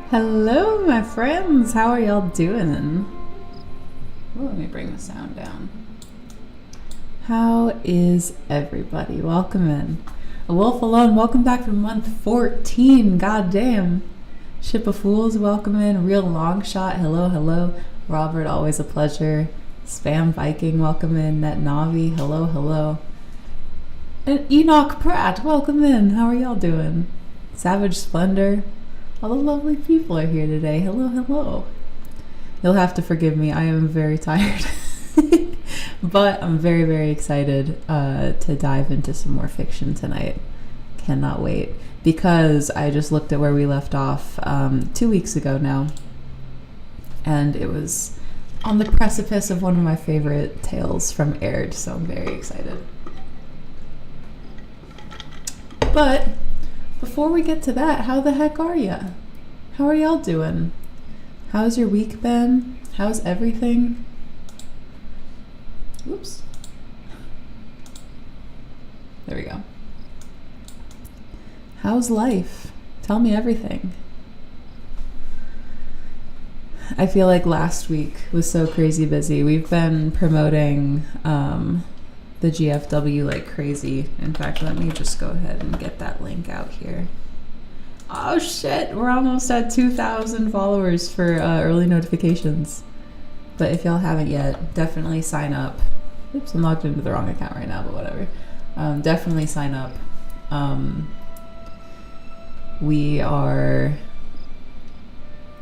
Hello, my friends. How are y'all doing? Ooh, let me bring the sound down. How is everybody? Welcome in. A Wolf Alone, welcome back from month 14. God damn. Ship of Fools, welcome in. Real Long Shot, hello, hello. Robert, always a pleasure. Spam Viking, welcome in. Net Navi, hello, hello. And Enoch Pratt, welcome in. How are y'all doing? Savage Splendor. All the lovely people are here today. Hello, hello. You'll have to forgive me. I am very tired. But I'm very, very excited to dive into some more fiction tonight. Cannot wait. Because I just looked at where we left off 2 weeks ago now. And it was on the precipice of one of my favorite tales from Aihrde. So I'm very excited. But before we get to that, how the heck are ya? How are y'all doing? How's your week been? How's everything? Oops. There we go. How's life? Tell me everything. I feel like last week was so crazy busy. We've been promoting the GFW like crazy. In fact, let me just go ahead and get that link out here. Oh shit, we're almost at 2,000 followers for early notifications. But if y'all haven't yet, definitely sign up. Oops, I'm logged into the wrong account right now, but whatever. Definitely sign up. We are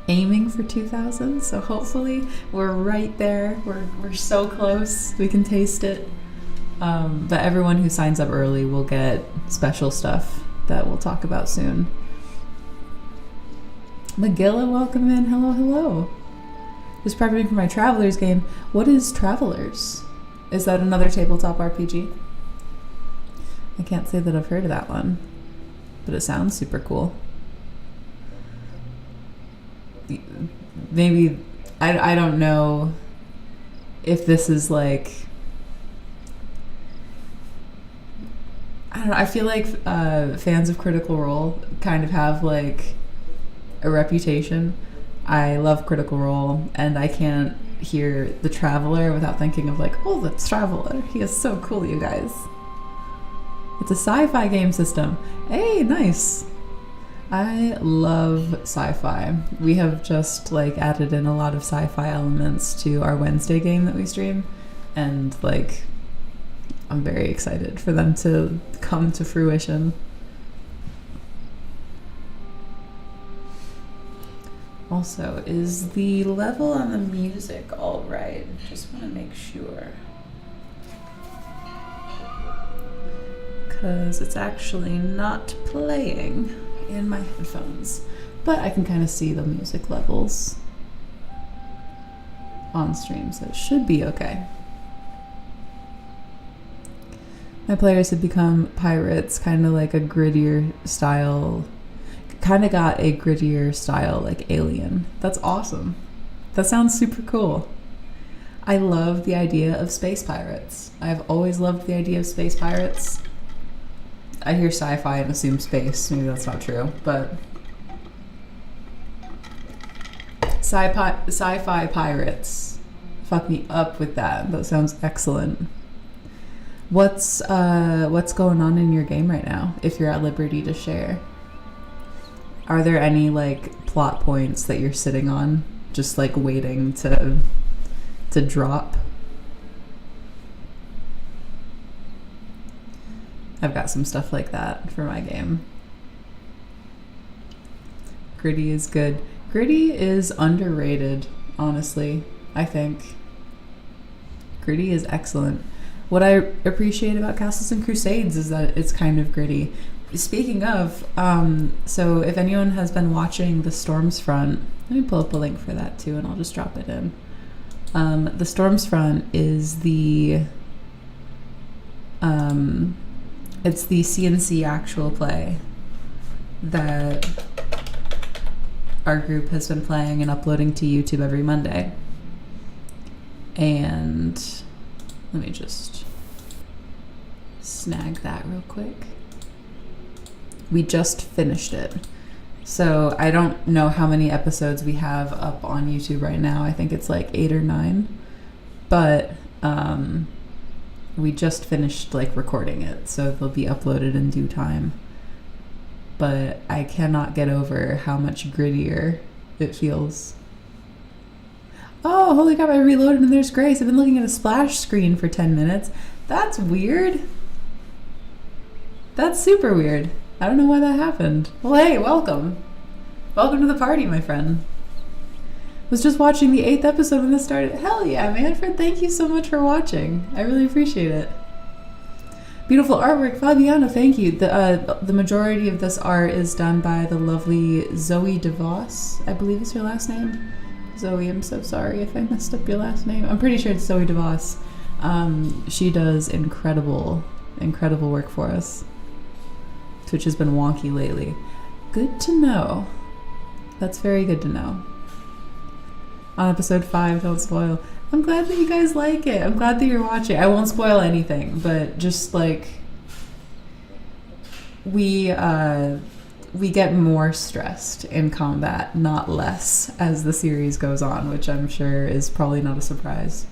aiming for 2,000, so hopefully we're right there. We're so close. We can taste it. But everyone who signs up early will get special stuff that we'll talk about soon. Magilla, welcome in. Hello, hello. Just prepping for my Travelers game. What is Travelers? Is that another tabletop RPG? I can't say that I've heard of that one, but it sounds super cool. Maybe, I don't know if this is like, I don't know, I feel like fans of Critical Role kind of have like a reputation. I love Critical Role, and I can't hear The Traveler without thinking of like, oh, the Traveler. He is so cool, you guys. It's a sci-fi game system. Hey, nice. I love sci-fi. We have just like added in a lot of sci-fi elements to our Wednesday game that we stream, and like I'm very excited for them to come to fruition. Also, is the level on the music all right? Just want to make sure. Because it's actually not playing in my headphones. But I can kind of see the music levels. on stream, so it should be okay. My players have become pirates, kind of like a grittier style, kind of got a grittier style like Alien. That's awesome. That sounds super cool. I love the idea of space pirates. I've always loved the idea of space pirates. I hear sci-fi and assume space. Maybe that's not true, but sci-fi pirates. Fuck me up with that. That sounds excellent. What's going on in your game right now, if you're at liberty to share? Are there any like plot points that you're sitting on, just like waiting to drop? I've got some stuff like that for my game. Gritty is good. Gritty is underrated, honestly, I think. Gritty is excellent. What I appreciate about Castles and Crusades is that it's kind of gritty. Speaking of, so if anyone has been watching The Storms Front, let me pull up a link for that too, and I'll just drop it in. The Storms Front is it's the CNC actual play that our group has been playing and uploading to YouTube every Monday. And let me just snag that real quick. We just finished it. So I don't know how many episodes we have up on YouTube right now. I think it's like 8 or 9. But we just finished like recording it, so they'll be uploaded in due time. But I cannot get over how much grittier it feels. Oh, holy crap, I reloaded and there's Grace. I've been looking at a splash screen for 10 minutes. That's weird. That's super weird. I don't know why that happened. Well, hey, welcome. Welcome to the party, my friend. Was just watching the 8th episode when this started. Hell yeah, Manfred, thank you so much for watching. I really appreciate it. Beautiful artwork, Fabiana, thank you. The majority of this art is done by the lovely Zoe DeVos, I believe is her last name. Zoe, I'm so sorry if I messed up your last name. I'm pretty sure it's Zoe DeVos. She does incredible work for us. Twitch has been wonky lately. Good to know. That's very good to know. On episode 5, don't spoil. I'm glad that you guys like it. I'm glad that you're watching. I won't spoil anything, but just like we get more stressed in combat, not less, as the series goes on, which I'm sure is probably not a surprise.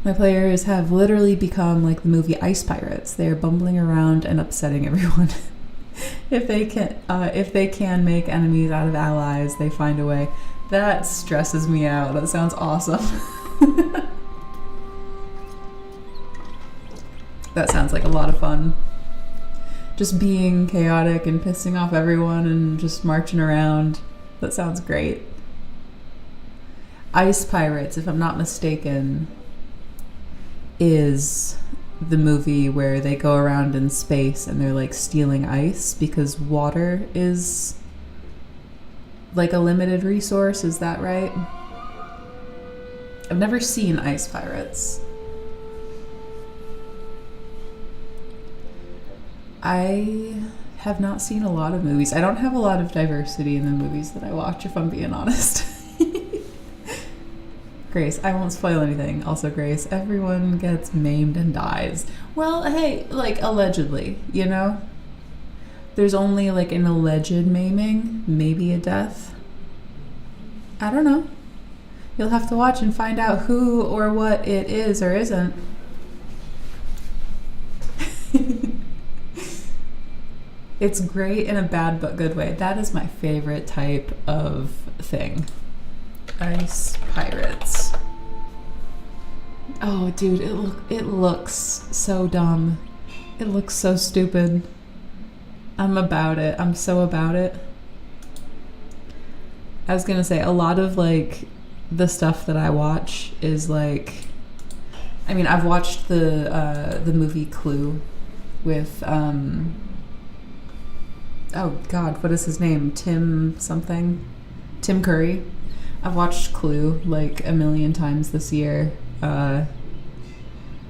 My players have literally become like the movie Ice Pirates. They are bumbling around and upsetting everyone. If they can make enemies out of allies, they find a way. That stresses me out. That sounds awesome. That sounds like a lot of fun. Just being chaotic and pissing off everyone and just marching around. That sounds great. Ice Pirates, if I'm not mistaken, is the movie where they go around in space and they're like stealing ice because water is like a limited resource. Is that right? I've never seen Ice Pirates. I have not seen a lot of movies. I don't have a lot of diversity in the movies that I watch, if I'm being honest. Grace, I won't spoil anything. Also, Grace, everyone gets maimed and dies. Well, hey, like, allegedly, you know? There's only, like, an alleged maiming, maybe a death. I don't know. You'll have to watch and find out who or what it is or isn't. It's great in a bad but good way. That is my favorite type of thing. Ice Pirates. Oh, dude, it looks so dumb. It looks so stupid. I'm about it. I'm so about it. I was gonna say, a lot of, like, the stuff that I watch is, like... I mean, I've watched the movie Clue with, oh, God, what is his name? Tim something? Tim Curry. I've watched Clue like a million times this year. I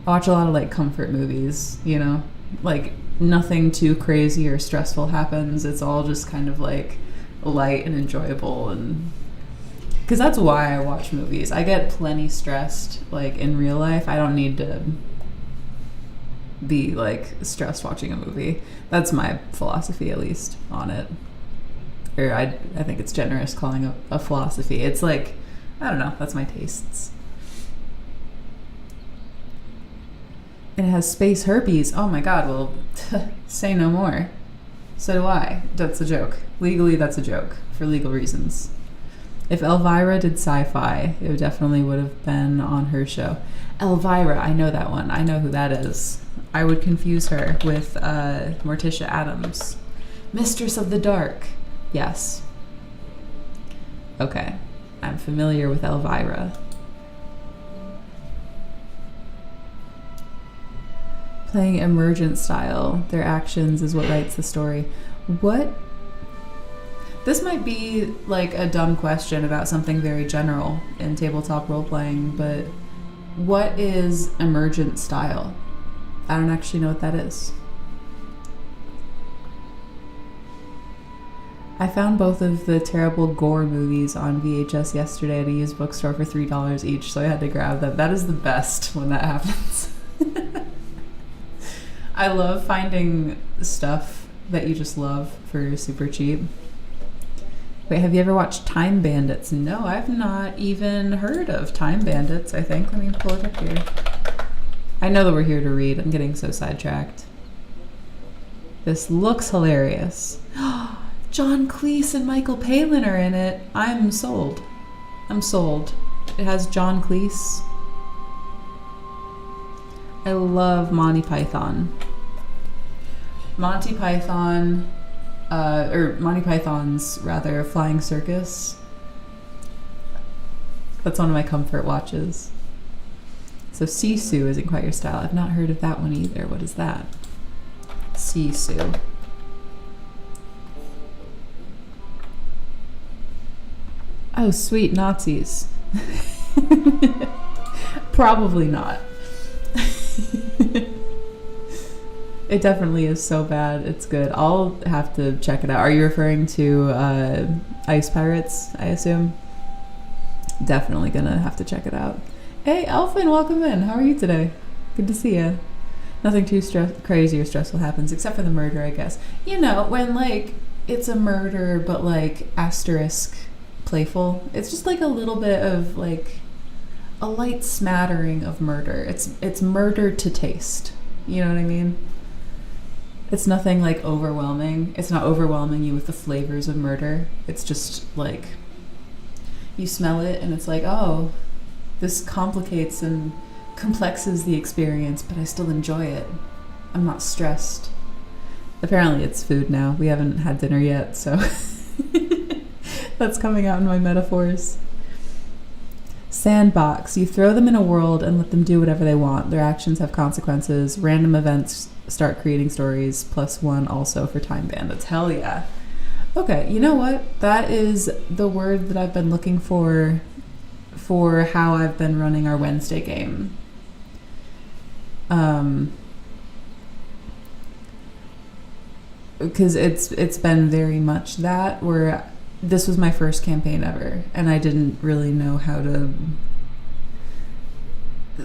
watch a lot of like comfort movies, you know, like nothing too crazy or stressful happens. It's all just kind of like light and enjoyable, and because that's why I watch movies. I get plenty stressed like in real life. I don't need to be like stressed watching a movie. That's my philosophy, at least, on it. Or I think it's generous calling it a philosophy. It's like, I don't know, that's my tastes. And it has space herpes. Oh my god, well, say no more. So do I. That's a joke. Legally, that's a joke. For legal reasons. If Elvira did sci-fi, it definitely would have been on her show. Elvira, I know that one. I know who that is. I would confuse her with Morticia Addams. Mistress of the Dark. Yes. Okay. I'm familiar with Elvira. Playing emergent style. Their actions is what writes the story. What? This might be like a dumb question about something very general in tabletop role-playing, but what is emergent style? I don't actually know what that is. I found both of the terrible gore movies on VHS yesterday at a used bookstore for $3 each, so I had to grab them. That is the best when that happens. I love finding stuff that you just love for super cheap. Wait, have you ever watched Time Bandits? No, I've not even heard of Time Bandits, I think. Let me pull it up here. I know that we're here to read. I'm getting so sidetracked. This looks hilarious. John Cleese and Michael Palin are in it. I'm sold. I'm sold. It has John Cleese. I love Monty Python. Monty Python's rather Flying Circus. That's one of my comfort watches. So Sisu isn't quite your style. I've not heard of that one either. What is that? Sisu. Oh, sweet Nazis. Probably not. It definitely is so bad. It's good. I'll have to check it out. Are you referring to Ice Pirates, I assume? Definitely gonna have to check it out. Hey, Elfin, welcome in. How are you today? Good to see you. Nothing too crazy or stressful happens, except for the murder, I guess. You know, when, like, it's a murder, but, like, asterisk playful. It's just, like, a little bit of, like, a light smattering of murder. It's murder to taste. You know what I mean? It's nothing, like, overwhelming. It's not overwhelming you with the flavors of murder. It's just, like, you smell it, and it's like, oh, this complicates and complexes the experience, but I still enjoy it. I'm not stressed. Apparently it's food now. We haven't had dinner yet, so that's coming out in my metaphors. Sandbox. You throw them in a world and let them do whatever they want. Their actions have consequences. Random events start creating stories. +1 also for Time Bandits. Hell yeah. Okay, you know what? That is the word that I've been looking for how I've been running our Wednesday game. Because it's been very much that, where this was my first campaign ever, and I didn't really know how to,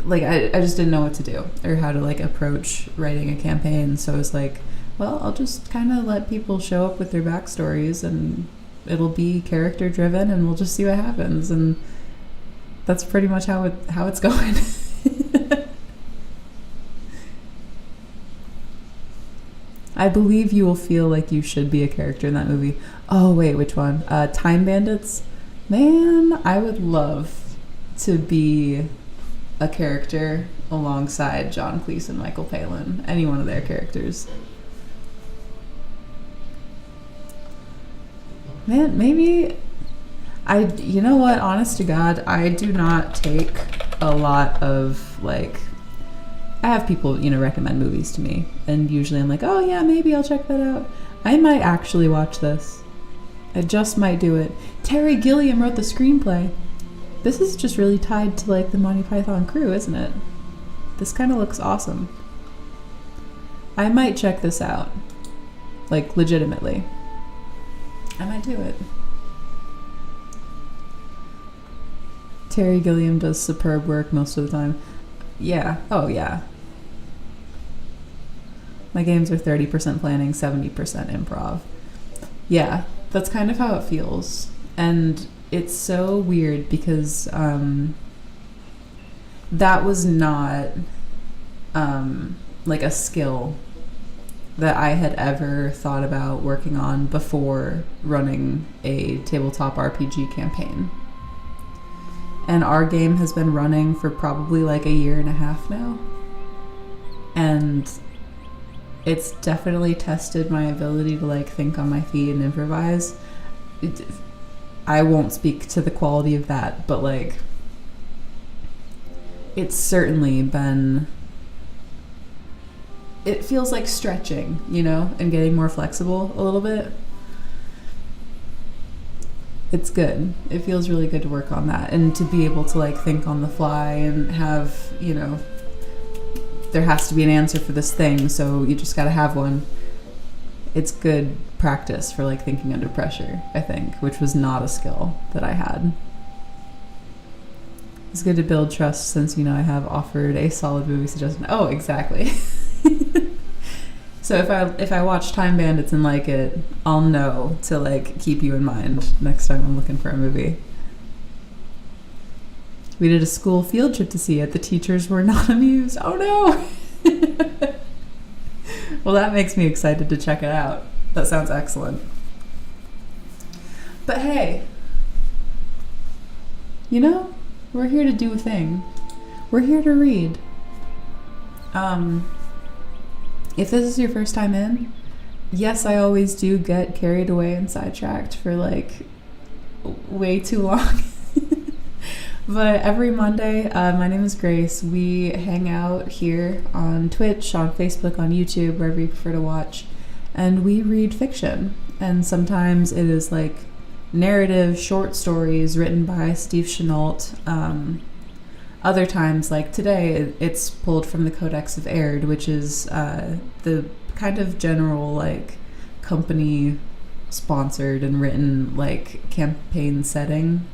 like, I just didn't know what to do or how to, like, approach writing a campaign. So I was like, well, I'll just kind of let people show up with their backstories, and it'll be character driven, and we'll just see what happens. And that's pretty much how it's going. I believe you will feel like you should be a character in that movie. Oh, wait, which one? Time Bandits? Man, I would love to be a character alongside John Cleese and Michael Palin. Any one of their characters. Man, maybe... you know what? Honest to God, I do not take a lot of, like... I have people, recommend movies to me, and usually I'm like, oh yeah, maybe I'll check that out. I might actually watch this. I just might do it. Terry Gilliam wrote the screenplay. This is just really tied to like the Monty Python crew, isn't it? This kind of looks awesome. I might check this out. Like, legitimately. I might do it. Terry Gilliam does superb work most of the time. Yeah. Oh, yeah. My games are 30% planning, 70% improv. Yeah, that's kind of how it feels. And it's so weird because that was not like a skill that I had ever thought about working on before running a tabletop RPG campaign. And our game has been running for probably like a year and a half now. And it's definitely tested my ability to like think on my feet and improvise. I won't speak to the quality of that, but like it's certainly been, it feels like stretching, you know, and getting more flexible a little bit. It's good. It feels really good to work on that and to be able to like think on the fly and have, you know, there has to be an answer for this thing, so you just got to have one. It's good practice for like thinking under pressure, I think, which was not a skill that I had. It's good to build trust since, you know, I have offered a solid movie suggestion. Oh, exactly. So if I watch Time Bandits and like it, I'll know to like keep you in mind next time I'm looking for a movie. We did a school field trip to see it. The teachers were not amused. Oh no! Well, that makes me excited to check it out. That sounds excellent. But hey, you know, we're here to do a thing. We're here to read. If this is your first time in, yes, I always do get carried away and sidetracked for like way too long. But every Monday, my name is Grace. We hang out here on Twitch, on Facebook, on YouTube, wherever you prefer to watch, and we read fiction. And sometimes it is like narrative short stories written by Steve Chenault. Other times, like today, it's pulled from the Codex of Aihrde, which is the kind of general like company sponsored and written like campaign setting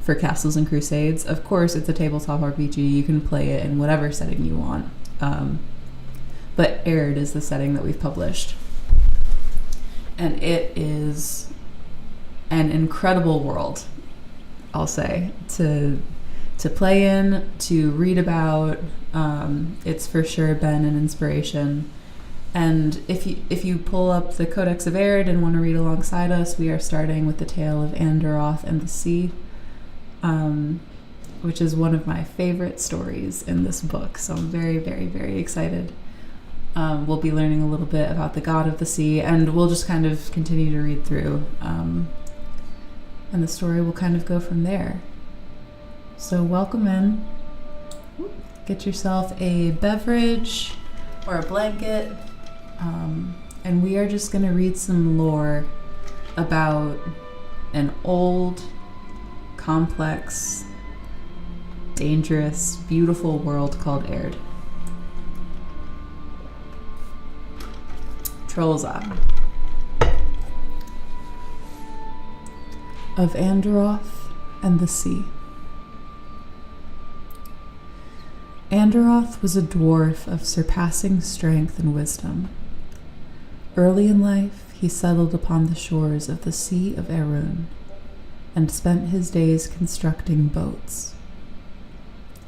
for Castles and Crusades. Of course, it's a tabletop RPG. You can play it in whatever setting you want. But Aihrde is the setting that we've published. And it is an incredible world, I'll say, to play in, to read about. It's for sure been an inspiration. And if you pull up the Codex of Aihrde and want to read alongside us, we are starting with the tale of Aihrde and the Sea, which is one of my favorite stories in this book. So I'm very, very, very excited. We'll be learning a little bit about the god of the sea, and we'll just kind of continue to read through. And the story will kind of go from there. So welcome in. Get yourself a beverage or a blanket. And we are just going to read some lore about an old, complex, dangerous, beautiful world called Aihrde. Trolls up. Of Aihrde and the Sea. Aihrde was a dwarf of surpassing strength and wisdom. Early in life, he settled upon the shores of the Sea of Arun and spent his days constructing boats.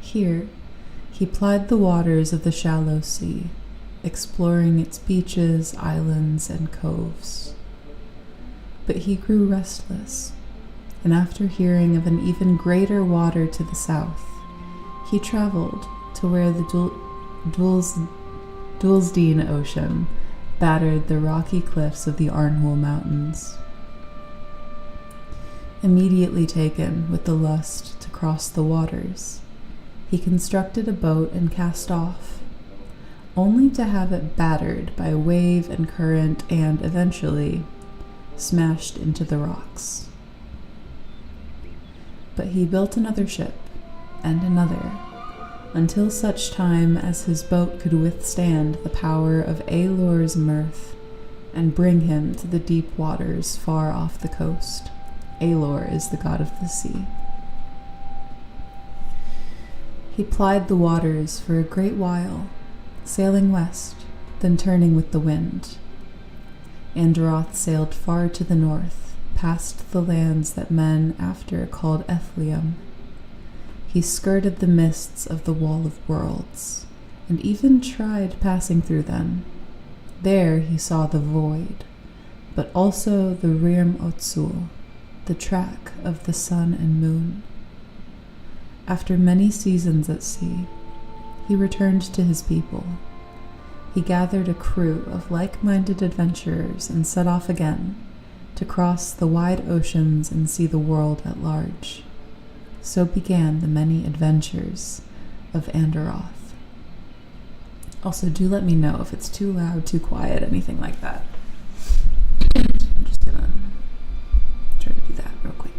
Here, he plied the waters of the shallow sea, exploring its beaches, islands, and coves. But he grew restless, and after hearing of an even greater water to the south, he traveled to where the Dulsdean Ocean battered the rocky cliffs of the Arnhul Mountains. Immediately taken with the lust to cross the waters, he constructed a boat and cast off, only to have it battered by wave and current and, eventually, smashed into the rocks. But he built another ship, and another, until such time as his boat could withstand the power of Ailor's mirth and bring him to the deep waters far off the coast. Ailor is the god of the sea. He plied the waters for a great while, sailing west, then turning with the wind. Androth sailed far to the north, past the lands that men after called Ethlium. He skirted the mists of the Wall of Worlds, and even tried passing through them. There he saw the void, but also the Rirm Otsul, the track of the sun and moon. After many seasons at sea, he returned to his people. He gathered a crew of like-minded adventurers and set off again to cross the wide oceans and see the world at large. So began the many adventures of Androth. Also, do let me know if it's too loud, too quiet, anything like that. I'm just gonna try to do that real quick.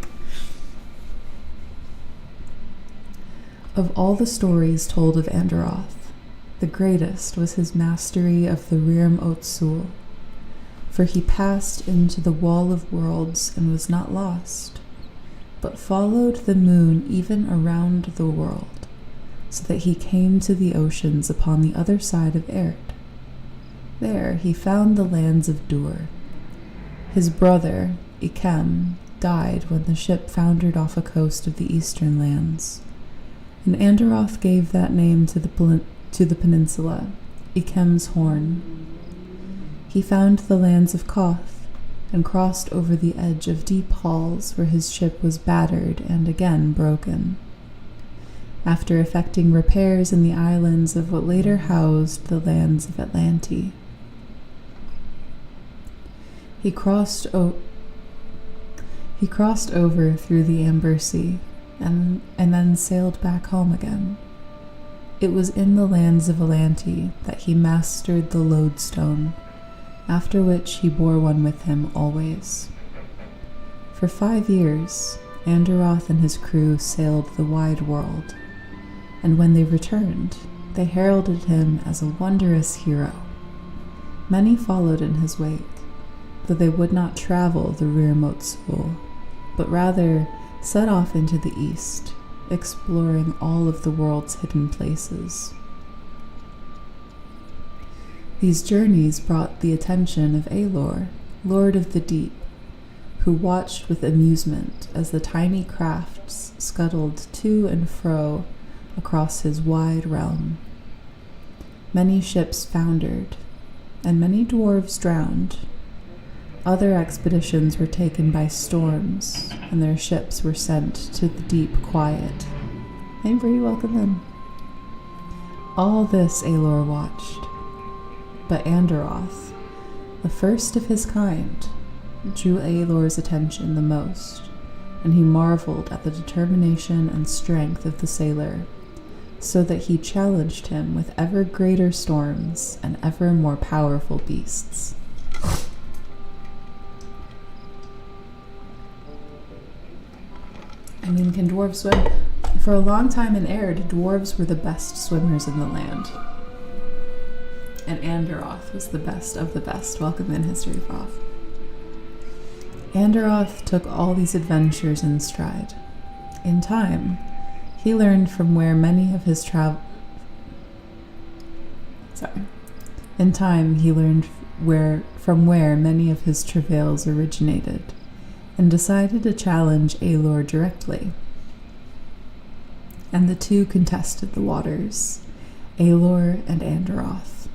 Of all the stories told of Androth, the greatest was his mastery of the Rirm Otsul, for he passed into the Wall of Worlds and was not lost, but followed the moon even around the world, so that he came to the oceans upon the other side of Aihrde. There he found the lands of Dur. His brother, Ikem, died when the ship foundered off a coast of the eastern lands, and Androth gave that name to the peninsula, Ikem's Horn. He found the lands of Koth, and crossed over the edge of deep halls where his ship was battered and again broken. After effecting repairs in the islands of what later housed the lands of Atlanti, he crossed over through the Amber Sea, and then sailed back home again. It was in the lands of Atlanti that he mastered the lodestone, after which he bore one with him always. For 5 years, Androth and his crew sailed the wide world, and when they returned, they heralded him as a wondrous hero. Many followed in his wake, though they would not travel the Rirm Otsul, but rather set off into the east, exploring all of the world's hidden places. These journeys brought the attention of Ailor, Lord of the Deep, who watched with amusement as the tiny crafts scuttled to and fro across his wide realm. Many ships foundered, and many dwarves drowned. Other expeditions were taken by storms, and their ships were sent to the deep quiet. Avery, welcome in. All this Ailor watched, but Androth, the first of his kind, drew Ailor's attention the most, and he marveled at the determination and strength of the sailor, so that he challenged him with ever greater storms and ever more powerful beasts. I mean, can dwarves swim? For a long time in Aihrde, dwarves were the best swimmers in the land. And Androth was the best of the best. Welcome in, History Prof. Androth took all these adventures in stride. In time, he learned from where many of his travails originated, and decided to challenge Ailor directly. And the two contested the waters, Ailor and Androth.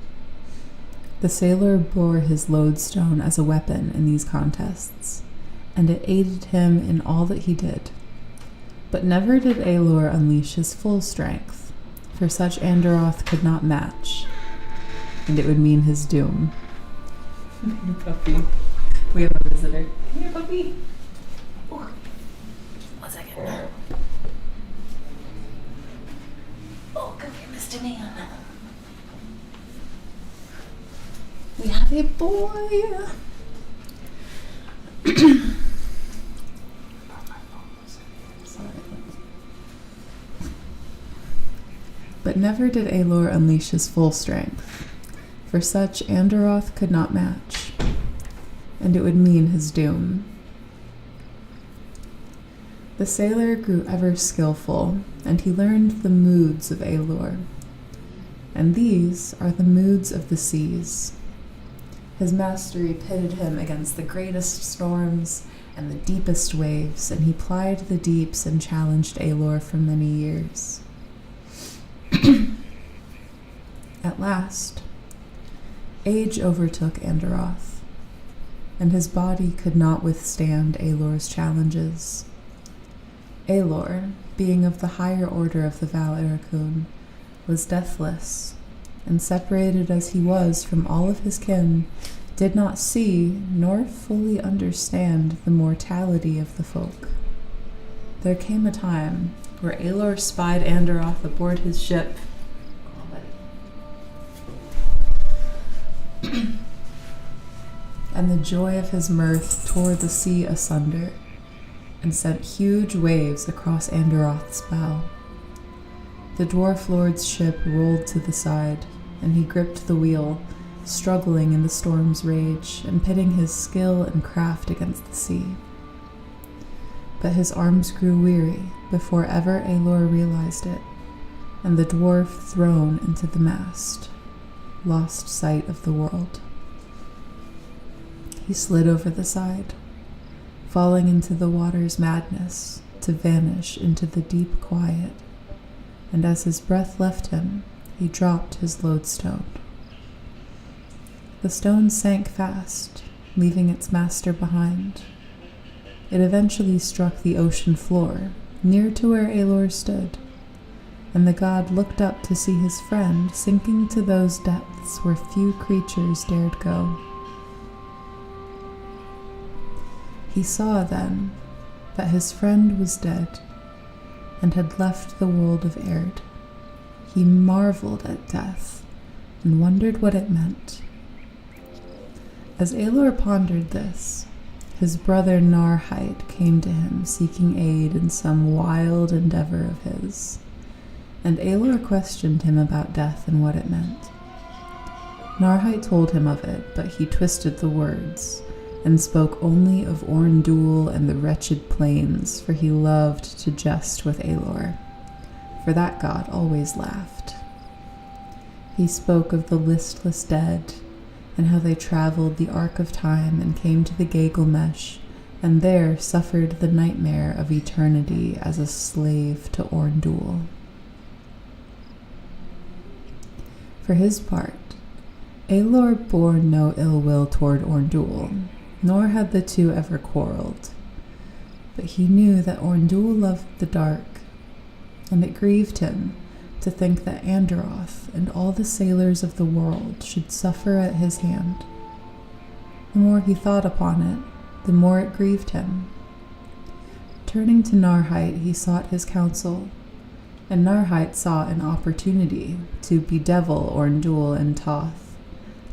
The sailor bore his lodestone as a weapon in these contests, and it aided him in all that he did. But never did Ailor unleash his full strength, for such Androth could not match, and it would mean his doom. Puppy. We have a visitor. Come here, puppy. Oh. 1 second. Oh, come here, Mr. Man. We have a boy. But never did Aelor unleash his full strength, for such Anderoth could not match, and it would mean his doom. The sailor grew ever skillful, and he learned the moods of Aelor, and these are the moods of the seas. His mastery pitted him against the greatest storms and the deepest waves, and he plied the deeps and challenged Aelor for many years. At last, age overtook Anderoth, and his body could not withstand Aelor's challenges. Aelor, being of the higher order of the Val Ericune, was deathless, and separated as he was from all of his kin, did not see nor fully understand the mortality of the folk. There came a time where Aelor spied Anderoth aboard his ship, and the joy of his mirth tore the sea asunder, and sent huge waves across Anderoth's bow. The dwarf lord's ship rolled to the side, and he gripped the wheel, struggling in the storm's rage, and pitting his skill and craft against the sea. But his arms grew weary before ever Aelor realized it, and the dwarf, thrown into the mast, lost sight of the world. He slid over the side, falling into the water's madness to vanish into the deep quiet, and as his breath left him, he dropped his lodestone. The stone sank fast, leaving its master behind. It eventually struck the ocean floor, near to where Aelor stood, and the god looked up to see his friend sinking to those depths where few creatures dared go. He saw then that his friend was dead and had left the world of Aihrde. He marveled at death and wondered what it meant. As Aelor pondered this, his brother Narhite came to him seeking aid in some wild endeavor of his, and Aelor questioned him about death and what it meant. Narhite told him of it, but he twisted the words and spoke only of Orndul and the wretched plains, for he loved to jest with Aelor, for that god always laughed. He spoke of the listless dead, and how they traveled the arc of time and came to the Gilgamesh, and there suffered the nightmare of eternity as a slave to Orndul. For his part, Aelor bore no ill will toward Orndul, nor had the two ever quarreled. But he knew that Orndul loved the dark, and it grieved him to think that Anderoth and all the sailors of the world should suffer at his hand. The more he thought upon it, the more it grieved him. Turning to Narhite, he sought his counsel, and Narhite saw an opportunity to bedevil Orndul and Toth,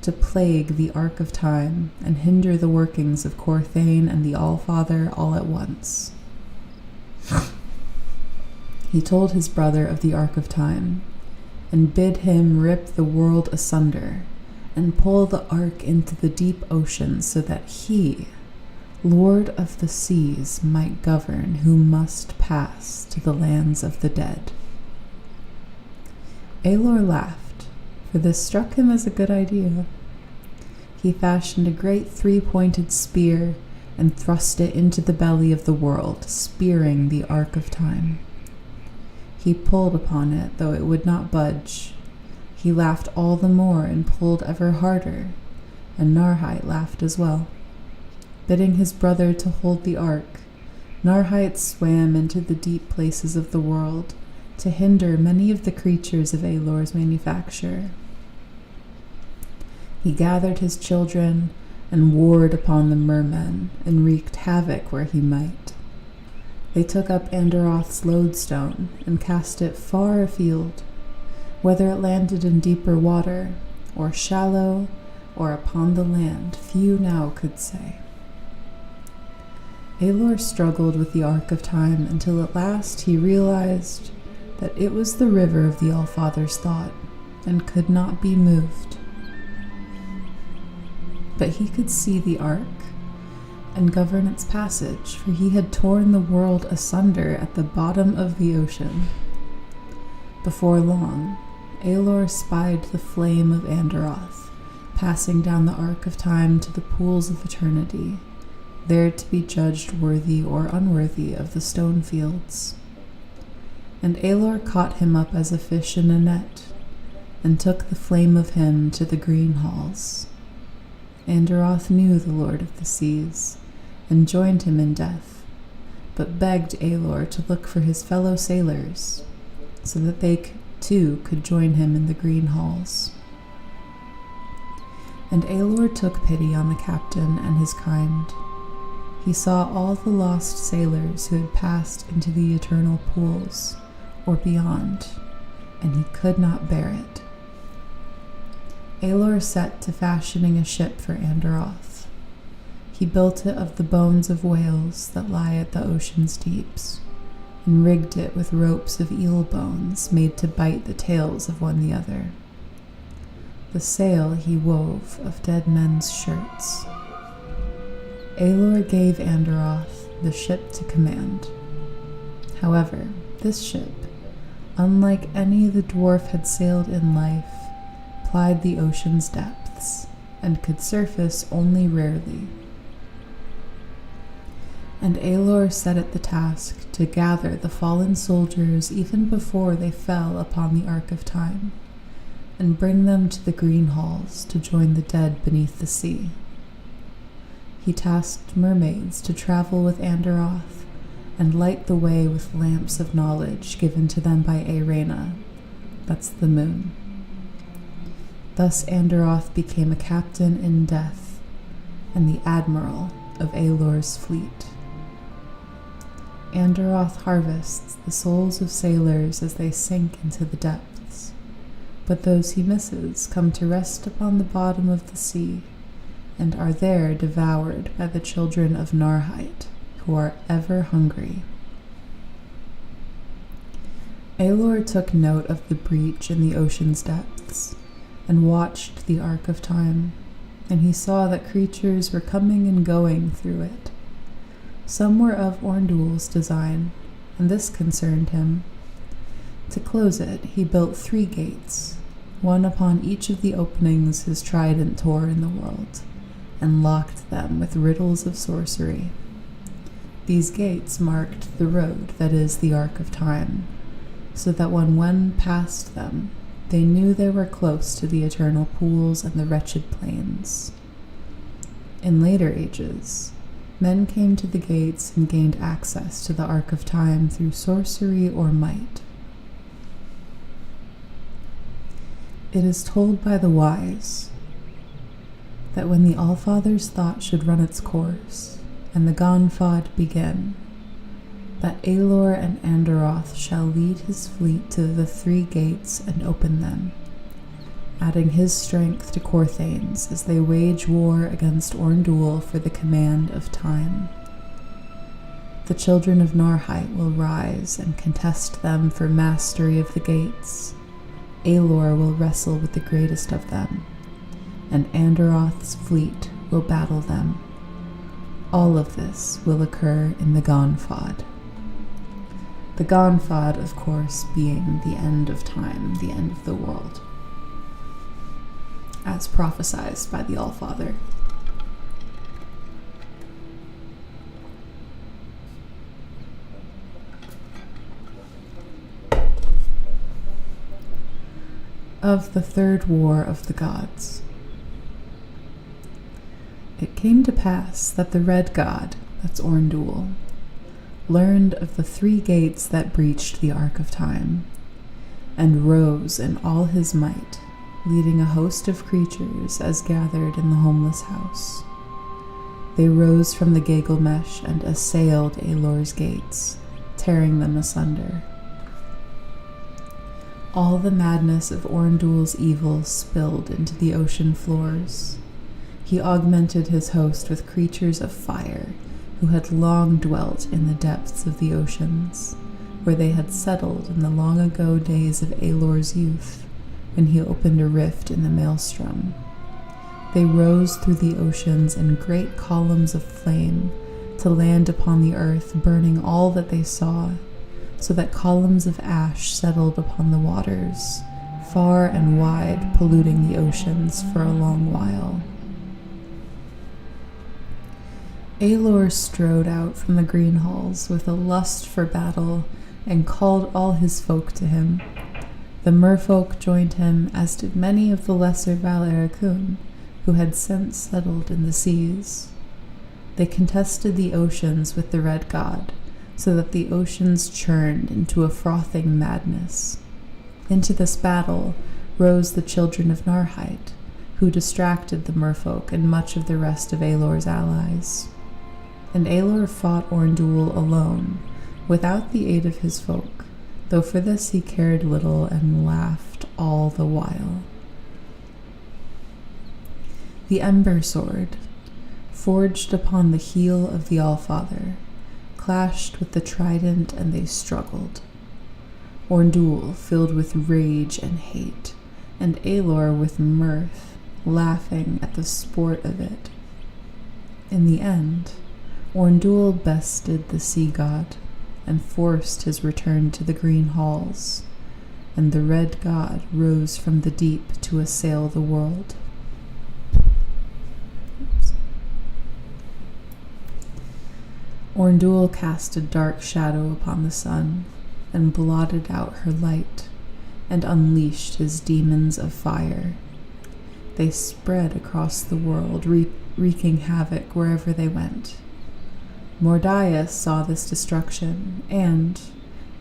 to plague the arc of time and hinder the workings of Corthane and the Allfather all at once. He told his brother of the arc of time, and bid him rip the world asunder and pull the ark into the deep ocean, so that he, Lord of the seas, might govern who must pass to the lands of the dead. Aelor laughed, for this struck him as a good idea. He fashioned a great three-pointed spear and thrust it into the belly of the world, spearing the arc of time. He pulled upon it, though it would not budge. He laughed all the more and pulled ever harder, and Narhite laughed as well. Bidding his brother to hold the ark, Narhite swam into the deep places of the world to hinder many of the creatures of Aelor's manufacture. He gathered his children and warred upon the mermen and wreaked havoc where he might. They took up Anderoth's lodestone and cast it far afield, whether it landed in deeper water, or shallow, or upon the land, few now could say. Aelor struggled with the arc of time until at last he realized that it was the river of the All-Father's thought, and could not be moved. But he could see the ark and govern its passage, for he had torn the world asunder at the bottom of the ocean. Before long, Aihrde spied the flame of Androth, passing down the arc of time to the pools of eternity, there to be judged worthy or unworthy of the stone fields. And Aihrde caught him up as a fish in a net, and took the flame of him to the green halls. Androth knew the Lord of the Seas, and joined him in death, but begged Aihrde to look for his fellow sailors, so that they too could join him in the green halls. And Aihrde took pity on the captain and his kind. He saw all the lost sailors who had passed into the eternal pools, or beyond, and he could not bear it. Aihrde set to fashioning a ship for Androth. He built it of the bones of whales that lie at the ocean's deeps, and rigged it with ropes of eel bones made to bite the tails of one the other. The sail he wove of dead men's shirts. Aihrde gave Androth the ship to command. However, this ship, unlike any the dwarf had sailed in life, plied the ocean's depths, and could surface only rarely. And Aihrde set it the task to gather the fallen soldiers even before they fell upon the arc of time, and bring them to the green halls to join the dead beneath the sea. He tasked mermaids to travel with Androth and light the way with lamps of knowledge given to them by Aihrde, that's the moon. Thus Androth became a captain in death, and the admiral of Aihrde's fleet. Androth harvests the souls of sailors as they sink into the depths, but those he misses come to rest upon the bottom of the sea, and are there devoured by the children of Narhite, who are ever hungry. Aihrde took note of the breach in the ocean's depths, and watched the arc of time, and he saw that creatures were coming and going through it. Some were of Orndul's design, and this concerned him. To close it, he built 3 gates, one upon each of the openings his trident tore in the world, and locked them with riddles of sorcery. These gates marked the road that is the arc of time, so that when one passed them, they knew they were close to the eternal pools and the wretched plains. In later ages, men came to the gates and gained access to the arc of time through sorcery or might. It is told by the wise that when the Allfather's thought should run its course, and the Gonfod begin, that Aihrde and Androth shall lead his fleet to the 3 gates and open them, adding his strength to Corthane's as they wage war against Orndul for the command of time. The children of Narhite will rise and contest them for mastery of the gates. Aihrde will wrestle with the greatest of them, and Androth's fleet will battle them. All of this will occur in the Gonfod. The Gonfod, of course, being the end of time, the end of the world, as prophesied by the Allfather. Of the Third War of the Gods. It came to pass that the Red God, that's Orndul, learned of the 3 gates that breached the arc of time, and rose in all his might, leading a host of creatures as gathered in the homeless house. They rose from the Gilgamesh and assailed Aihrde's gates, tearing them asunder. All the madness of Orndul's evil spilled into the ocean floors. He augmented his host with creatures of fire, who had long dwelt in the depths of the oceans, where they had settled in the long ago days of Aelor's youth, when he opened a rift in the maelstrom. They rose through the oceans in great columns of flame to land upon the earth, burning all that they saw, so that columns of ash settled upon the waters, far and wide, polluting the oceans for a long while. Aelor strode out from the green halls with a lust for battle and called all his folk to him. The merfolk joined him, as did many of the lesser Valaricun, who had since settled in the seas. They contested the oceans with the Red God, so that the oceans churned into a frothing madness. Into this battle rose the children of Narhite, who distracted the merfolk and much of the rest of Aelor's allies. And Aelor fought Orndul alone, without the aid of his folk, though for this he cared little and laughed all the while. The Ember Sword, forged upon the heel of the Allfather, clashed with the trident, and they struggled. Orndul filled with rage and hate, and Aelor with mirth, laughing at the sport of it. In the end, Orndul bested the sea god and forced his return to the green halls, and the Red God rose from the deep to assail the world. Orndul cast a dark shadow upon the sun, and blotted out her light, and unleashed his demons of fire. They spread across the world, wreaking havoc wherever they went. Mordias saw this destruction, and,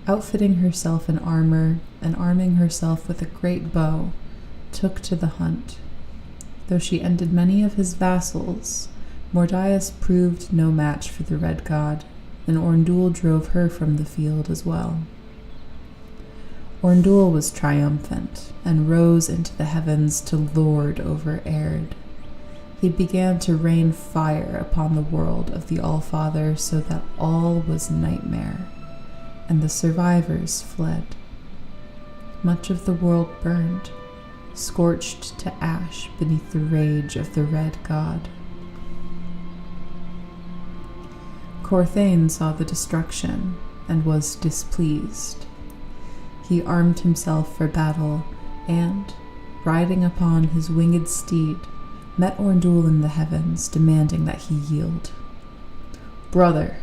outfitting herself in armor and arming herself with a great bow, took to the hunt. Though she ended many of his vassals, Mordias proved no match for the Red God, and Orndul drove her from the field as well. Orndul was triumphant, and rose into the heavens to lord over Aihrde. He began to rain fire upon the world of the Allfather, so that all was nightmare, and the survivors fled. Much of the world burned, scorched to ash beneath the rage of the Red God. Corthane saw the destruction and was displeased. He armed himself for battle and, riding upon his winged steed, met Orndul in the heavens, demanding that he yield. "Brother,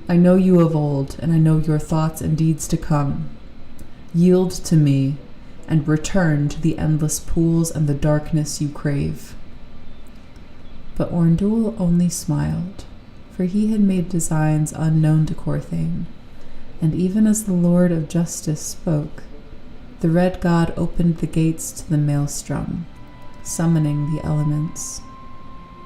I know you of old, and I know your thoughts and deeds to come. Yield to me, and return to the endless pools and the darkness you crave." But Orndul only smiled, for he had made designs unknown to Corthane, and even as the Lord of Justice spoke, the Red God opened the gates to the maelstrom, summoning the elements.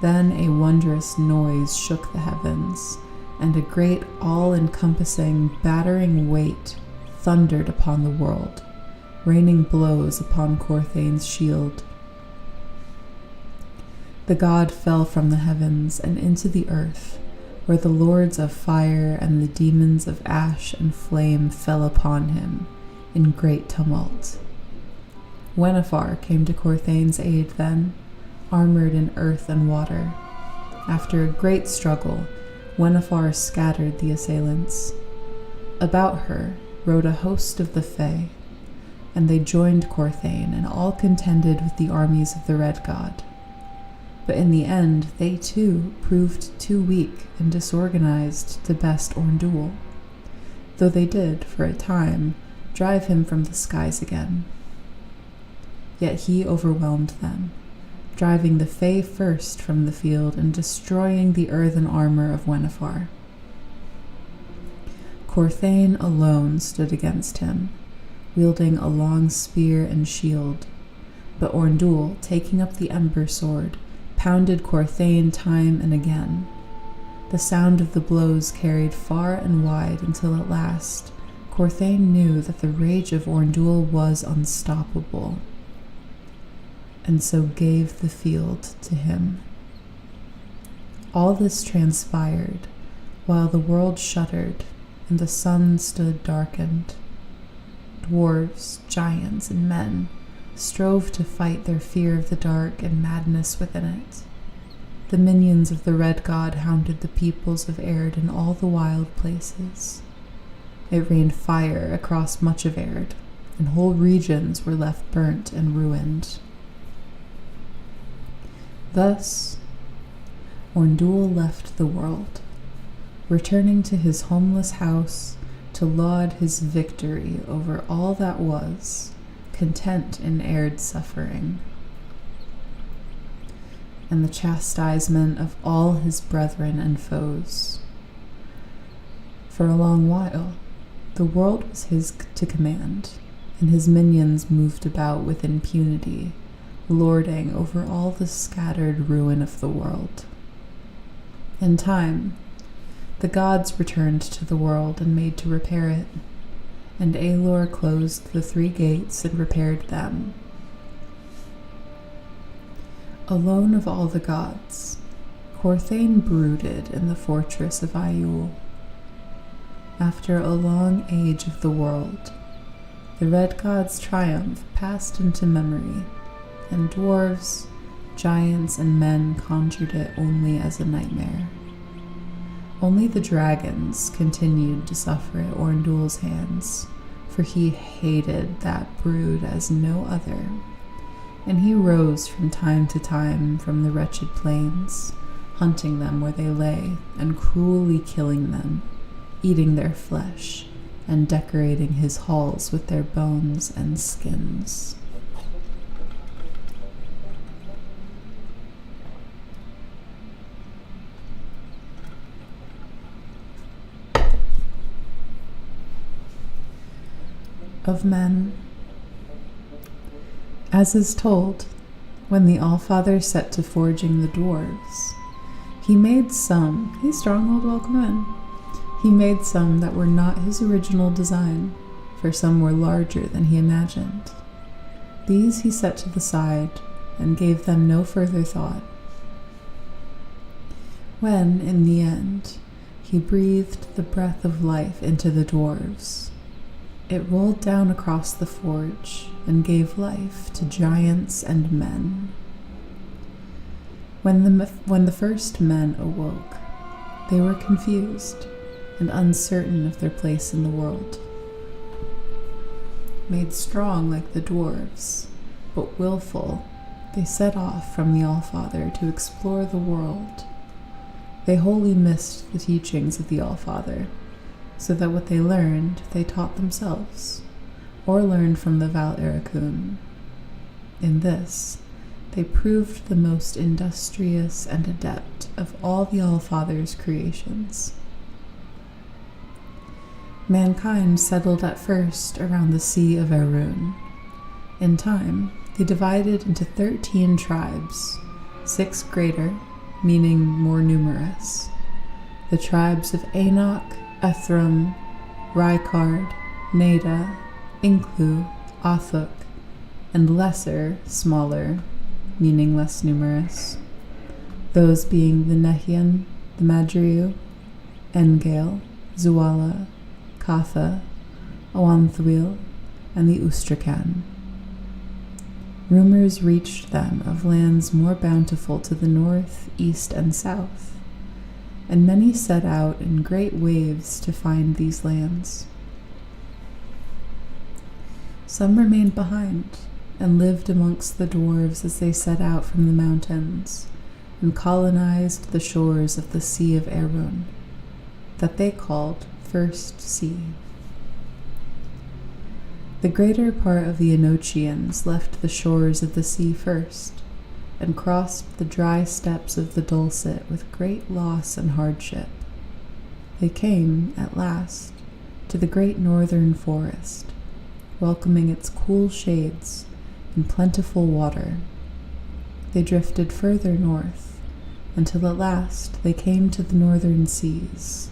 Then a wondrous noise shook the heavens, and a great all-encompassing, battering weight thundered upon the world, raining blows upon Corthane's shield. The god fell from the heavens and into the earth, where the lords of fire and the demons of ash and flame fell upon him in great tumult. Wennefer came to Corthane's aid then, armored in earth and water. After a great struggle, Wennefer scattered the assailants. About her rode a host of the Fae, and they joined Corthane and all contended with the armies of the Red God. But in the end, they too proved too weak and disorganized to best Orndul, though they did, for a time, drive him from the skies again. Yet he overwhelmed them, driving the Fae first from the field and destroying the earthen armor of Wennefer. Corthane alone stood against him, wielding a long spear and shield, but Orndul, taking up the Ember Sword, pounded Corthane time and again. The sound of the blows carried far and wide until at last Corthane knew that the rage of Orndul was unstoppable, and so gave the field to him. All this transpired while the world shuddered and the sun stood darkened. Dwarves, giants, and men strove to fight their fear of the dark and madness within it. The minions of the Red God hounded the peoples of Aihrde in all the wild places. It rained fire across much of Aihrde, and whole regions were left burnt and ruined. Thus, Orndul left the world, returning to his homeless house to laud his victory over all that was, content in Aird's suffering, and the chastisement of all his brethren and foes. For a long while, the world was his to command, and his minions moved about with impunity, lording over all the scattered ruin of the world. In time, the gods returned to the world and made to repair it, and Aelor closed the 3 gates and repaired them. Alone of all the gods, Corthane brooded in the fortress of Aiul. After a long age of the world, the Red God's triumph passed into memory, and dwarves, giants, and men conjured it only as a nightmare. Only the dragons continued to suffer at Orndul's hands, for he hated that brood as no other, and he rose from time to time from the wretched plains, hunting them where they lay, and cruelly killing them, eating their flesh, and decorating his halls with their bones and skins. Of men. As is told, when the Allfather set to forging the dwarves, he made some, hey Stronghold, welcome in. He made some that were not his original design, for some were larger than he imagined. These he set to the side and gave them no further thought. When, in the end, he breathed the breath of life into the dwarves, it rolled down across the forge and gave life to giants and men. When the first men awoke, they were confused and uncertain of their place in the world. Made strong like the dwarves, but willful, they set off from the Allfather to explore the world. They wholly missed the teachings of the Allfather, so that what they learned they taught themselves, or learned from the Val Ericune. In this, they proved the most industrious and adept of all the Allfather's creations. Mankind settled at first around the Sea of Arun. In time, they divided into 13 tribes, 6 greater, meaning more numerous. The tribes of Enoch, Ethram, Rykard, Neda, Inklu, Athuk, and lesser, smaller, meaning less numerous, those being the Nehian, the Madriu, Engale, Zuala, Katha, Oanthwil, and the Ustrakan. Rumors reached them of lands more bountiful to the north, east, and south, and many set out in great waves to find these lands. Some remained behind and lived amongst the dwarves as they set out from the mountains and colonized the shores of the Sea of Arun, that they called First Sea. The greater part of the Enochians left the shores of the sea first, and crossed the dry steppes of the Dulcet with great loss and hardship. They came, at last, to the great northern forest, welcoming its cool shades and plentiful water. They drifted further north, until at last they came to the northern seas,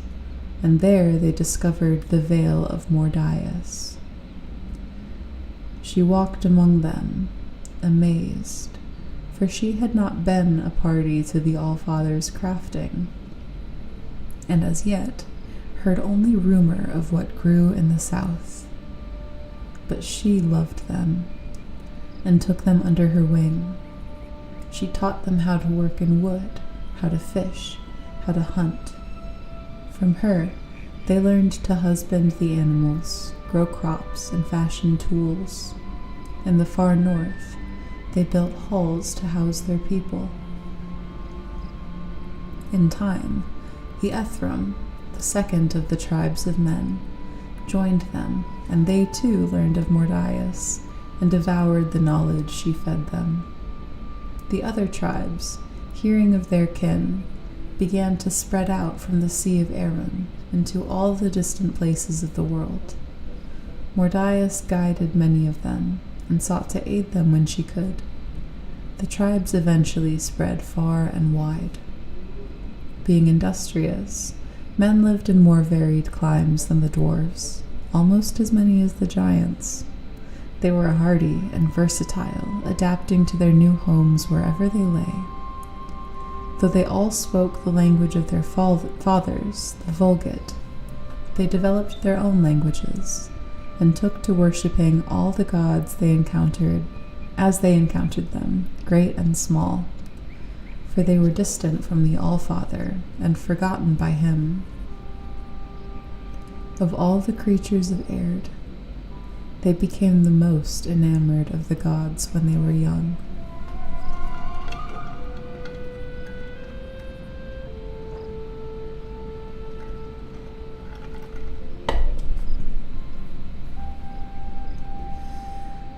and there they discovered the Vale of Mordias. She walked among them, amazed, for she had not been a party to the Allfather's crafting, and as yet heard only rumor of what grew in the south. But she loved them and took them under her wing. She taught them how to work in wood, how to fish, how to hunt. From her, they learned to husband the animals, grow crops, and fashion tools. In the far north, they built halls to house their people. In time, the Ephraim, the second of the tribes of men, joined them, and they too learned of Mordaius and devoured the knowledge she fed them. The other tribes, hearing of their kin, began to spread out from the Sea of Aram into all the distant places of the world. Mordaius guided many of them and sought to aid them when she could. The tribes eventually spread far and wide. Being industrious, men lived in more varied climes than the dwarves, almost as many as the giants. They were hardy and versatile, adapting to their new homes wherever they lay. Though they all spoke the language of their fathers, the Vulgate, they developed their own languages and took to worshipping all the gods they encountered as they encountered them, great and small, for they were distant from the All-Father and forgotten by him. Of all the creatures of Aihrde, they became the most enamored of the gods when they were young.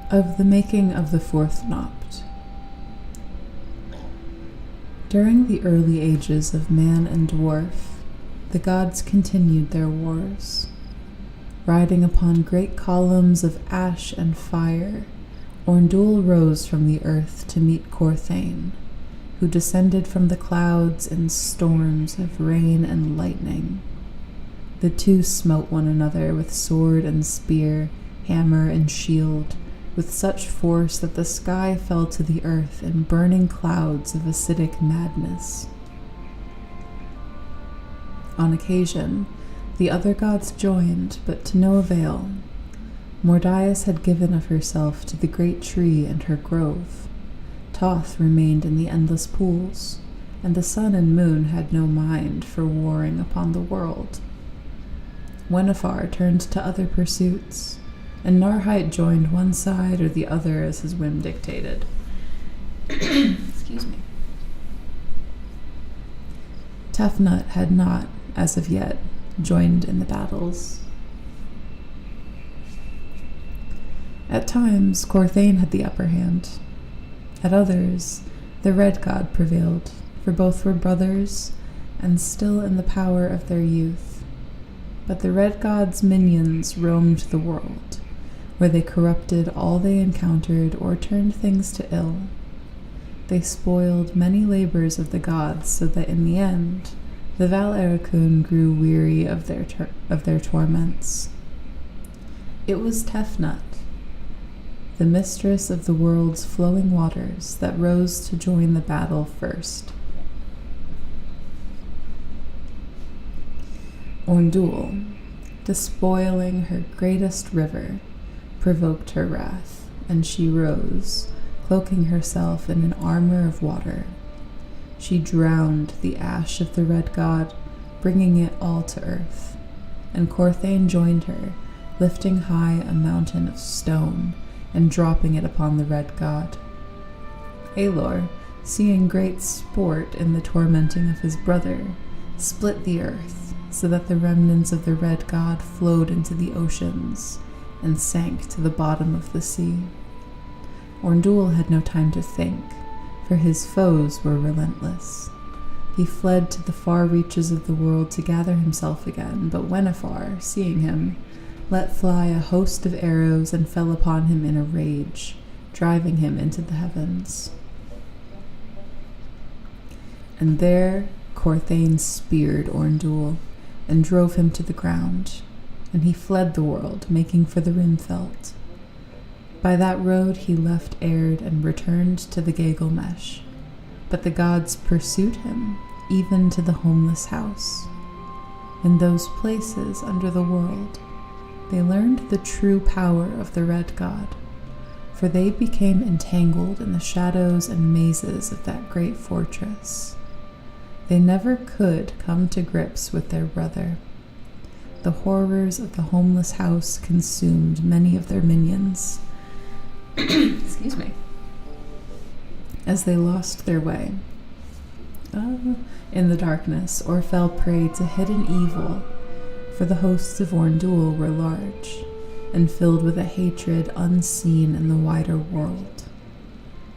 Of the making of the fourth Nopt. During the early ages of man and dwarf, the gods continued their wars. Riding upon great columns of ash and fire, Orndul rose from the earth to meet Corthane, who descended from the clouds in storms of rain and lightning. The two smote one another with sword and spear, hammer and shield, with such force that the sky fell to the earth in burning clouds of acidic madness. On occasion, the other gods joined, but to no avail. Mordaius had given of herself to the great tree and her grove. Toth remained in the endless pools, and the sun and moon had no mind for warring upon the world. Wenifar turned to other pursuits, and Narhite joined one side or the other as his whim dictated. Excuse me. Tefnut had not, as of yet, joined in the battles. At times, Corthane had the upper hand. At others, the Red God prevailed, for both were brothers and still in the power of their youth. But the Red God's minions roamed the world, where they corrupted all they encountered or turned things to ill. They spoiled many labors of the gods, so that in the end, the Val Ericune grew weary of their torments. It was Tefnut, the mistress of the world's flowing waters, that rose to join the battle first. Orndul, despoiling her greatest river, provoked her wrath, and she rose, cloaking herself in an armor of water. She drowned the ash of the Red God, bringing it all to earth, and Corthane joined her, lifting high a mountain of stone and dropping it upon the Red God. Aelor, seeing great sport in the tormenting of his brother, split the earth so that the remnants of the Red God flowed into the oceans and sank to the bottom of the sea. Orndul had no time to think, for his foes were relentless. He fled to the far reaches of the world to gather himself again, but Wenifar, seeing him, let fly a host of arrows and fell upon him in a rage, driving him into the heavens. And there Corthane speared Orndul and drove him to the ground, and he fled the world, making for the Rimfelt. By that road he left Aihrde and returned to the Gilgamesh, but the gods pursued him, even to the homeless house. In those places under the world, they learned the true power of the Red God, for they became entangled in the shadows and mazes of that great fortress. They never could come to grips with their brother. The horrors of the homeless house consumed many of their minions. Excuse me. As they lost their way in the darkness or fell prey to hidden evil, for the hosts of Orndul were large and filled with a hatred unseen in the wider world.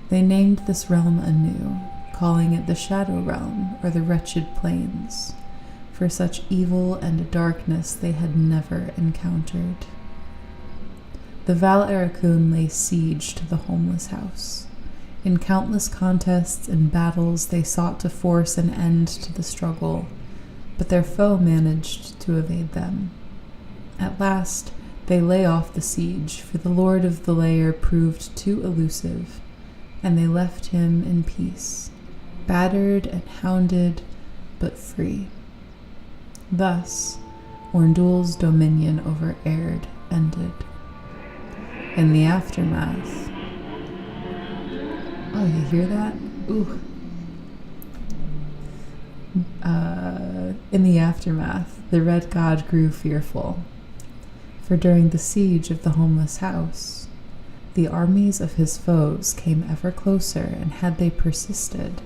They named this realm anew, calling it the Shadow Realm or the Wretched Plains, for such evil and darkness they had never encountered. The Val Ericune lay siege to the homeless house. In countless contests and battles they sought to force an end to the struggle, but their foe managed to evade them. At last, they lay off the siege, for the lord of the lair proved too elusive, and they left him in peace, battered and hounded, but free. Thus, Orndul's dominion over Aihrde ended. In the aftermath... Oh, you hear that? Ooh. In the aftermath, the Red God grew fearful, for during the siege of the homeless house, the armies of his foes came ever closer, and had they persisted,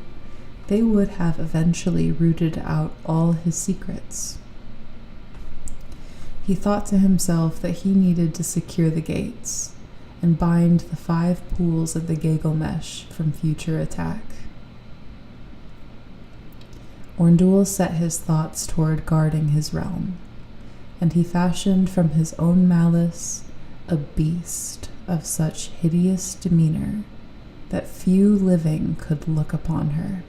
they would have eventually rooted out all his secrets. He thought to himself that he needed to secure the gates and bind the 5 pools of the Gilgamesh from future attack. Orndul set his thoughts toward guarding his realm, and he fashioned from his own malice a beast of such hideous demeanor that few living could look upon her.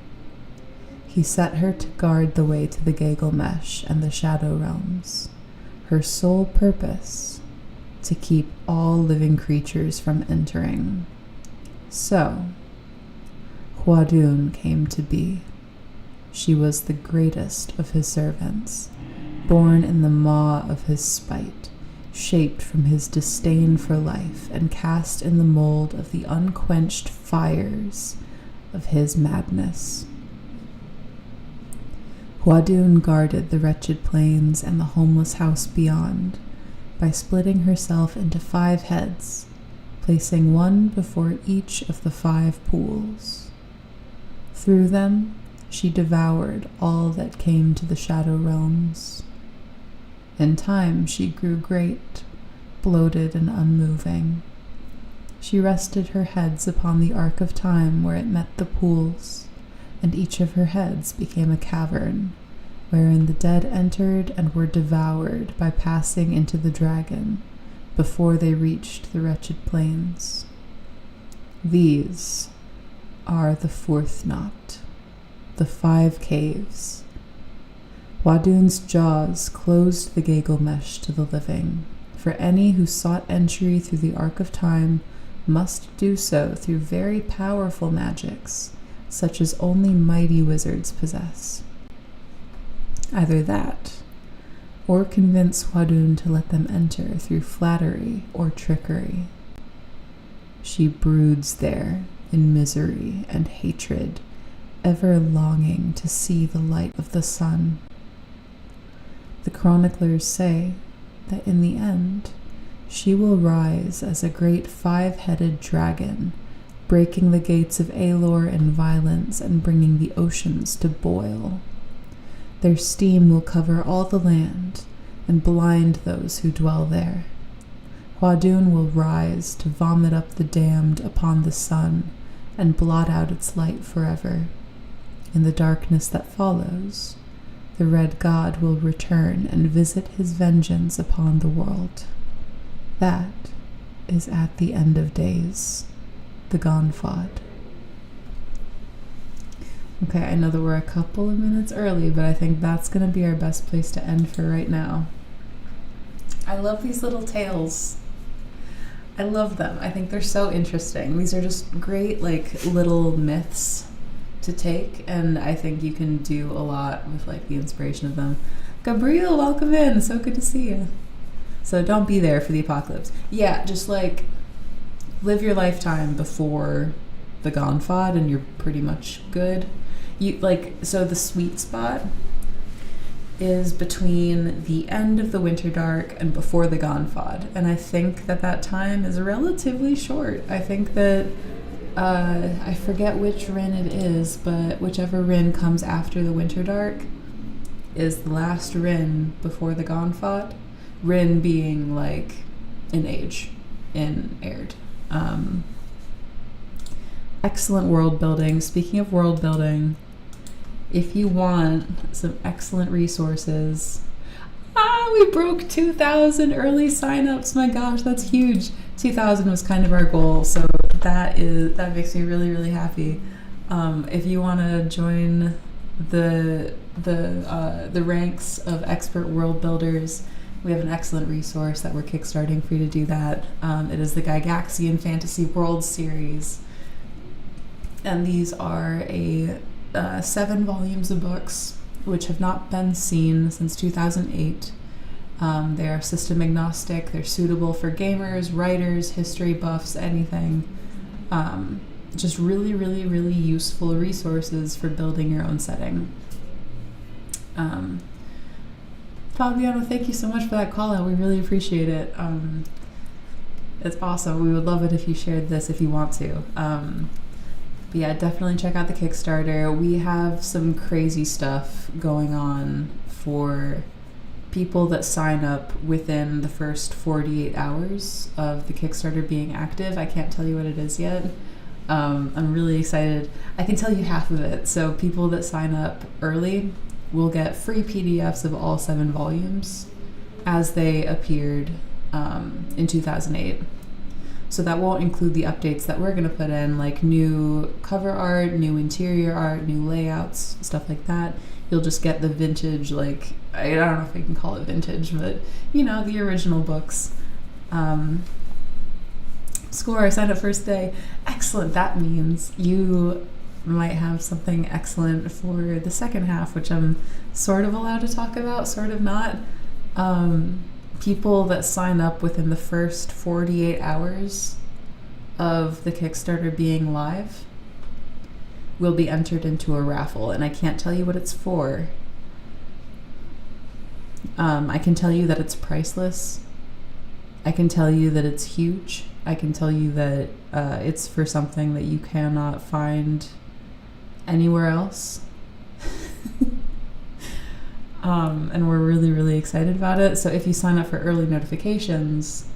He set her to guard the way to the Gilgamesh and the Shadow Realms, her sole purpose to keep all living creatures from entering. So, Huadun came to be. She was the greatest of his servants, born in the maw of his spite, shaped from his disdain for life, and cast in the mold of the unquenched fires of his madness. Huadun guarded the wretched plains and the homeless house beyond by splitting herself into 5 heads, placing one before each of the 5 pools. Through them, she devoured all that came to the Shadow Realms. In time, she grew great, bloated and unmoving. She rested her heads upon the arc of time where it met the pools, and each of her heads became a cavern, wherein the dead entered and were devoured by passing into the dragon before they reached the wretched plains. These are the 4th knot, the 5 caves. Huadun's jaws closed the Gilgamesh to the living, for any who sought entry through the arc of time must do so through very powerful magics, such as only mighty wizards possess. Either that, or convince Huadun to let them enter through flattery or trickery. She broods there in misery and hatred, ever longing to see the light of the sun. The chroniclers say that in the end, she will rise as a great 5-headed dragon, breaking the gates of Aelor in violence and bringing the oceans to boil. Their steam will cover all the land and blind those who dwell there. Huadun will rise to vomit up the damned upon the sun and blot out its light forever. In the darkness that follows, the Red God will return and visit his vengeance upon the world. That is at the end of days, the Gonfod. Okay, I know that we're a couple of minutes early, but I think that's going to be our best place to end for right now. I love these little tales. I love them. I think they're so interesting. These are just great, little myths to take, and I think you can do a lot with, the inspiration of them. Gabriel, welcome in. So good to see you. So don't be there for the apocalypse. Yeah, just like live your lifetime before the Gonfod and you're pretty much good. So the sweet spot is between the end of the Winter Dark and before the Gonfod. And I think that time is relatively short. I think that I forget which Rin it is, but whichever Rin comes after the Winter Dark is the last Rin before the Gonfod. Rin being like an age in Aihrde. Excellent world building. Speaking of world building, if you want some excellent resources, we broke 2,000 early signups. My gosh, that's huge. 2,000 was kind of our goal, so that makes me really, really happy. If you want to join the ranks of expert world builders, we have an excellent resource that we're kickstarting for you to do that. It is the Gygaxian Fantasy World Series, and these are 7 volumes of books which have not been seen since 2008. They are system agnostic. They're suitable for gamers, writers, history buffs, anything. Just really, really, really useful resources for building your own setting. Fabiano, thank you so much for that call out. We really appreciate it. It's awesome. We would love it if you shared this if you want to. But yeah, definitely check out the Kickstarter. We have some crazy stuff going on for people that sign up within the first 48 hours of the Kickstarter being active. I can't tell you what it is yet. I'm really excited. I can tell you half of it. So people that sign up early will get free PDFs of all 7 volumes as they appeared in 2008. So that won't include the updates that we're going to put in, like new cover art, new interior art, new layouts, stuff like that. You'll just get the vintage, like, I don't know if I can call it vintage, but, the original books. Score, I signed up first day. Excellent. That means you might have something excellent for the second half, which I'm sort of allowed to talk about, sort of not. People that sign up within the first 48 hours of the Kickstarter being live will be entered into a raffle, and I can't tell you what it's for. I can tell you that it's priceless. I can tell you that it's huge. I can tell you that it's for something that you cannot find anywhere else. And we're really, really excited about it. So if you sign up for early notifications,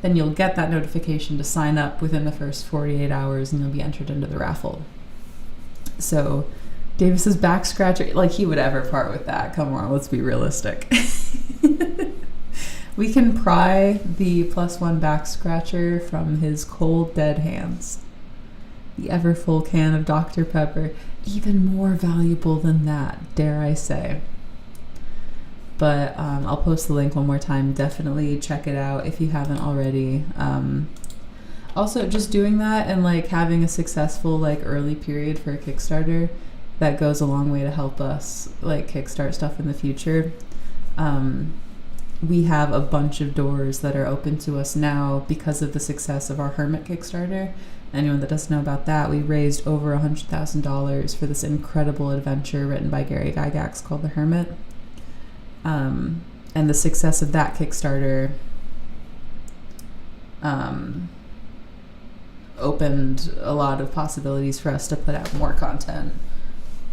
then you'll get that notification to sign up within the first 48 hours and you'll be entered into the raffle. So Davis's back scratcher, like he would ever part with that. Come on, let's be realistic. We can pry the +1 back scratcher from his cold, dead hands. The ever full can of Dr. Pepper, even more valuable than that, dare I say. But I'll post the link one more time. Definitely check it out if you haven't already. Also, just doing that and like having a successful like early period for a Kickstarter, that goes a long way to help us like kickstart stuff in the future. We have a bunch of doors that are open to us now because of the success of our Hermit Kickstarter. Anyone that doesn't know about that, we raised over $100,000 for this incredible adventure written by Gary Gygax called The Hermit. And the success of that Kickstarter opened a lot of possibilities for us to put out more content.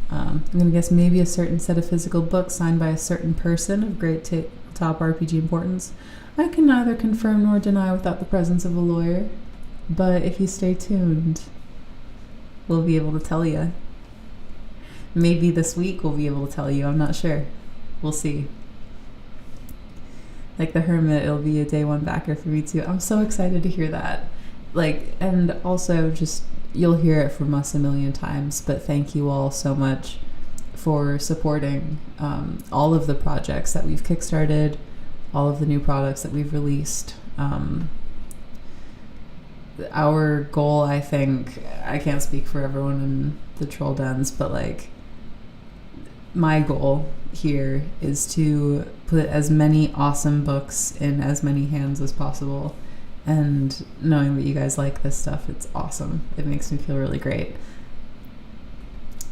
I'm going to guess maybe a certain set of physical books signed by a certain person of great top RPG importance. I can neither confirm nor deny without the presence of a lawyer, but if you stay tuned, we'll be able to tell you. Maybe this week we'll be able to tell you. I'm not sure. We'll see. Like The Hermit, it'll be a day one backer for me too. I'm so excited to hear that. Like, and also just, you'll hear it from us a million times, but thank you all so much for supporting all of the projects that we've kickstarted, all of the new products that we've released. Our goal, I think, I can't speak for everyone in the troll dens, but like my goal here is to put as many awesome books in as many hands as possible. And knowing that you guys like this stuff, it's awesome. It makes me feel really great.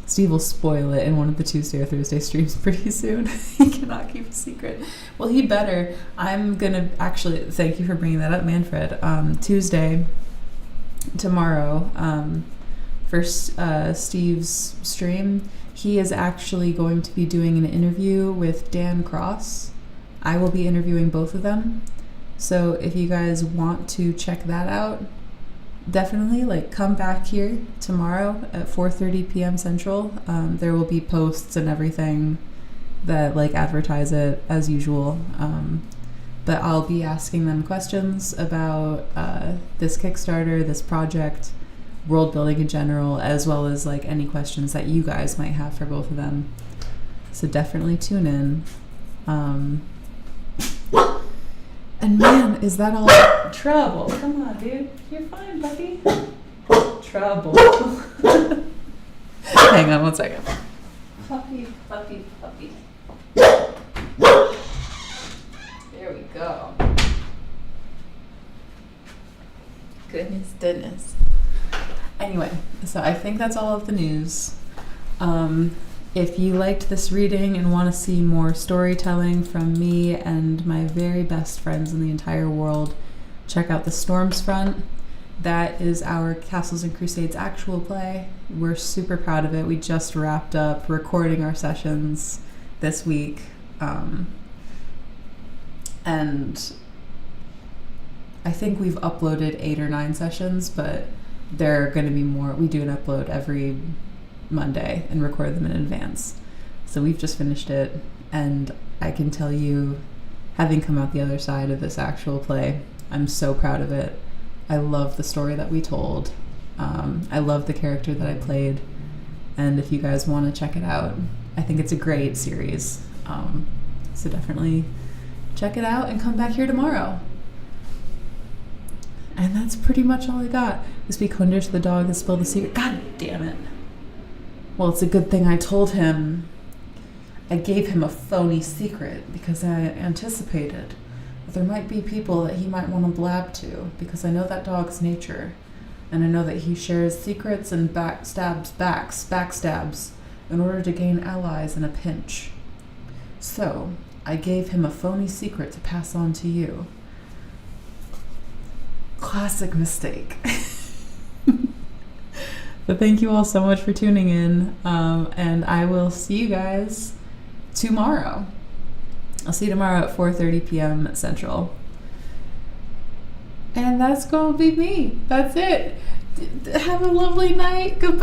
Steve will spoil it in one of the Tuesday or Thursday streams pretty soon. He cannot keep a secret. Well, he better. I'm going to actually, thank you for bringing that up, Manfred. Tuesday, tomorrow, for Steve's stream, he is actually going to be doing an interview with Dan Cross. I will be interviewing both of them. So if you guys want to check that out, definitely come back here tomorrow at 4:30 p.m. Central. There will be posts and everything that advertise it as usual. But I'll be asking them questions about this Kickstarter, this project, world building in general, as well as any questions that you guys might have for both of them. So definitely tune in. And man, is that all trouble? Come on, dude. You're fine, buddy. Trouble. Hang on one second. Puppy. There we go. Goodness. Anyway, so I think that's all of the news. If you liked this reading and want to see more storytelling from me and my very best friends in the entire world, check out The Storms Front. That is our Castles and Crusades actual play. We're super proud of it. We just wrapped up recording our sessions this week. And I think we've uploaded 8 or 9 sessions, but there are going to be more. We do an upload every Monday and record them in advance. So we've just finished it, and I can tell you, having come out the other side of this actual play, I'm so proud of it. I love the story that we told. I love the character that I played, and if you guys want to check it out, I think it's a great series. So definitely check it out and come back here tomorrow. And that's pretty much all I got. This week, Hundish the dog has spilled the secret. God damn it. Well, it's a good thing I told him. I gave him a phony secret because I anticipated that there might be people that he might want to blab to, because I know that dog's nature. And I know that he shares secrets and backstabs in order to gain allies in a pinch. So, I gave him a phony secret to pass on to you. Classic mistake. But thank you all so much for tuning in, and I will see you guys tomorrow. I'll see you tomorrow at 4:30 p.m. Central. And that's going to be me. That's it. Have a lovely night. Goodbye.